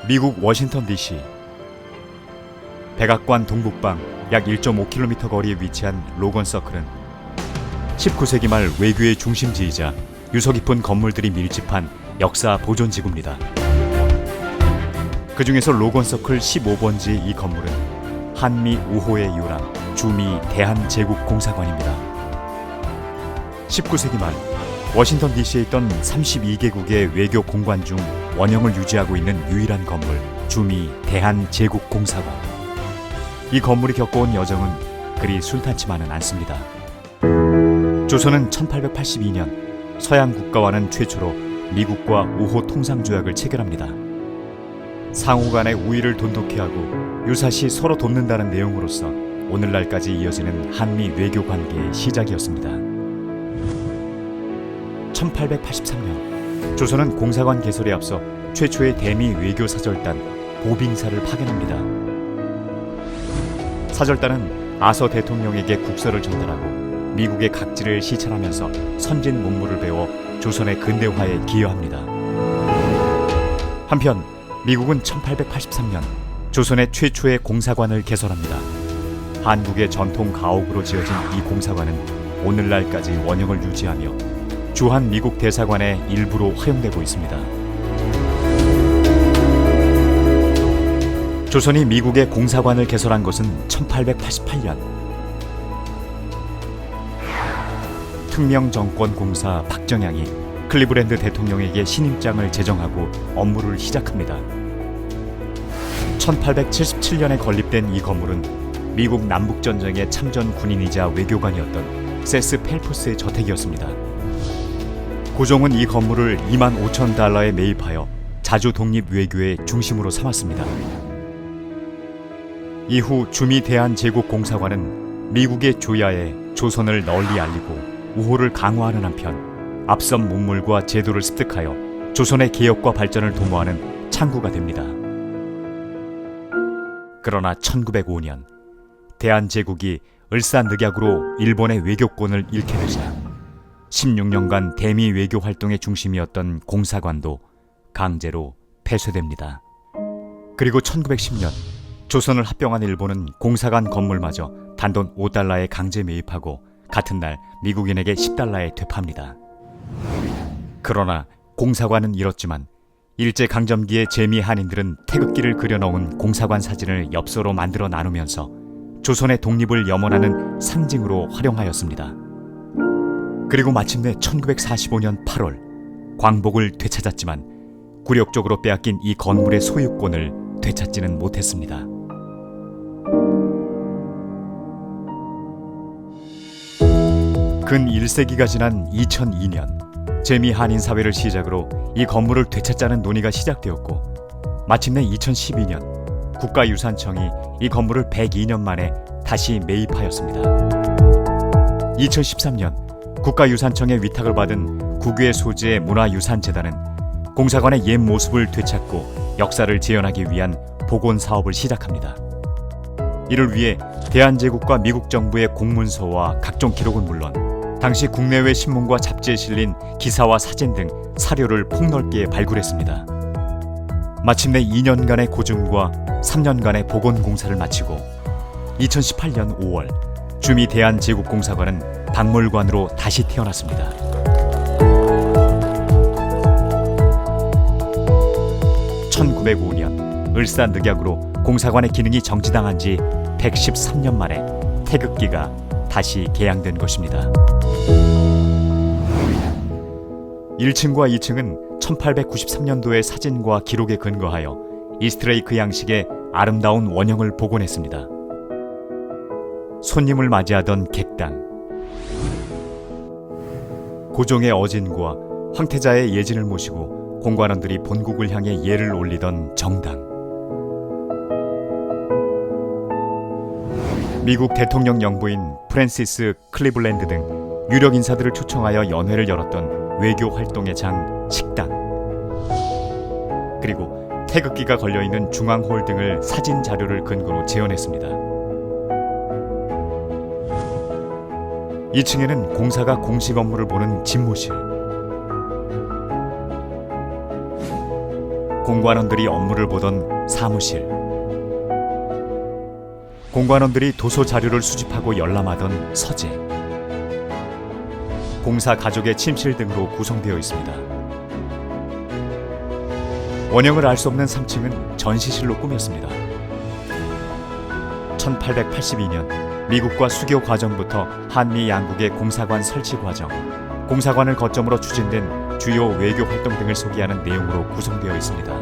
미국 워싱턴 DC 백악관 동북방 약 1.5km 거리에 위치한 로건 서클은 19세기 말 외교의 중심지이자 유서 깊은 건물들이 밀집한 역사 보존지구입니다. 그 중에서 로건 서클 15번지 이 건물은 한미 우호의 요람 주미 대한제국공사관입니다. 19세기 말 워싱턴 DC에 있던 32개국의 외교 공관 중 원형을 유지하고 있는 유일한 건물 주미 대한제국공사관. 이 건물이 겪어온 여정은 그리 순탄치만은 않습니다. 조선은 1882년 서양 국가와는 최초로 미국과 우호 통상조약을 체결합니다. 상호 간의 우위를 돈독히 하고 유사시 서로 돕는다는 내용으로서 오늘날까지 이어지는 한미 외교 관계의 시작이었습니다. 1883년 조선은 공사관 개설에 앞서 최초의 대미 외교 사절단 보빙사를 파견합니다. 사절단은 아서 대통령에게 국서를 전달하고 미국의 각지를 시찰하면서 선진 문물을 배워 조선의 근대화에 기여합니다. 한편 미국은 1883년 조선의 최초의 공사관을 개설합니다. 한국의 전통 가옥으로 지어진 이 공사관은 오늘날까지 원형을 유지하며 주한 미국 대사관의 일부로 활용되고 있습니다. 조선이 미국의 공사관을 개설한 것은 1888년. 특명정권 공사 박정양이 클리브랜드 대통령에게 신임장을 제정하고 업무를 시작합니다. 1877년에 건립된 이 건물은 미국 남북전쟁의 참전 군인이자 외교관이었던 세스 펠프스의 저택이었습니다. 고종은 이 건물을 $25,000에 매입하여 자주 독립 외교의 중심으로 삼았습니다. 이후 주미 대한제국공사관은 미국의 조야에 조선을 널리 알리고 우호를 강화하는 한편 앞선 문물과 제도를 습득하여 조선의 개혁과 발전을 도모하는 창구가 됩니다. 그러나 1905년 대한제국이 을사늑약으로 일본의 외교권을 잃게 되자 16년간 대미 외교 활동의 중심이었던 공사관도 강제로 폐쇄됩니다. 그리고 1910년 조선을 합병한 일본은 공사관 건물마저 단돈 $5에 강제 매입하고 같은 날 미국인에게 $10에 되팝니다. 그러나 공사관은 잃었지만 일제강점기의 재미 한인들은 태극기를 그려놓은 공사관 사진을 엽서로 만들어 나누면서 조선의 독립을 염원하는 상징으로 활용하였습니다. 그리고 마침내 1945년 8월 광복을 되찾았지만 굴욕적으로 빼앗긴 이 건물의 소유권을 되찾지는 못했습니다. 근 1세기가 지난 2002년 재미 한인 사회를 시작으로 이 건물을 되찾자는 논의가 시작되었고 마침내 2012년 국가유산청이 이 건물을 102년 만에 다시 매입하였습니다. 2013년 국가유산청의 위탁을 받은 국외 소지의 문화유산재단은 공사관의 옛 모습을 되찾고 역사를 재현하기 위한 복원 사업을 시작합니다. 이를 위해 대한제국과 미국 정부의 공문서와 각종 기록은 물론 당시 국내외 신문과 잡지에 실린 기사와 사진 등 사료를 폭넓게 발굴했습니다. 마침내 2년간의 고증과 3년간의 복원 공사를 마치고 2018년 5월 주미 대한제국공사관은 박물관으로 다시 태어났습니다. (1905년) 을사늑약으로 공사관의 기능이 정지당한 지 113년 만에 태극기가 다시 개양된 것입니다. 1층과 2층은 1893년도의 사진과 기록에 근거하여 이스트레이크 양식의 아름다운 원형을 복원했습니다. 손님을 맞이하던 객당, 고종의 어진과 황태자의 예진을 모시고 공관원들이 본국을 향해 예를 올리던 정당, 미국 대통령 영부인 프랜시스 클리블랜드 등 유력 인사들을 초청하여 연회를 열었던 외교 활동의 장 식당, 그리고 태극기가 걸려있는 중앙홀 등을 사진 자료를 근거로 재현했습니다. 2층에는 공사가 공식 업무를 보는 집무실, 공관원들이 업무를 보던 사무실, 공관원들이 도서 자료를 수집하고 열람하던 서재, 공사 가족의 침실 등으로 구성되어 있습니다. 원형을 알 수 없는 3층은 전시실로 꾸몄습니다. 1882년 미국과 수교 과정부터 한미 양국의 공사관 설치 과정, 공사관을 거점으로 추진된 주요 외교 활동 등을 소개하는 내용으로 구성되어 있습니다.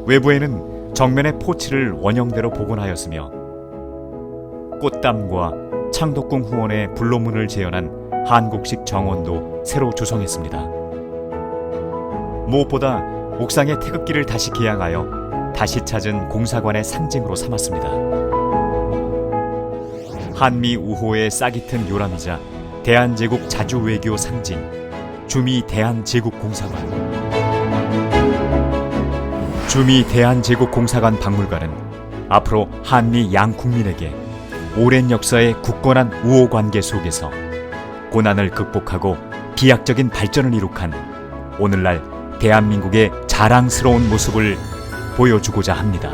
외부에는 정면의 포치를 원형대로 복원하였으며 꽃담과 창덕궁 후원의 불로문을 재현한 한국식 정원도 새로 조성했습니다. 무엇보다 옥상의 태극기를 다시 개양하여 다시 찾은 공사관의 상징으로 삼았습니다. 한미 우호의 싹이 튼 요람이자 대한제국 자주외교 상징 주미 대한제국공사관. 주미 대한제국공사관 박물관은 앞으로 한미 양 국민에게 오랜 역사의 굳건한 우호 관계 속에서 고난을 극복하고 비약적인 발전을 이룩한 오늘날 대한민국의 자랑스러운 모습을 보여주고자 합니다.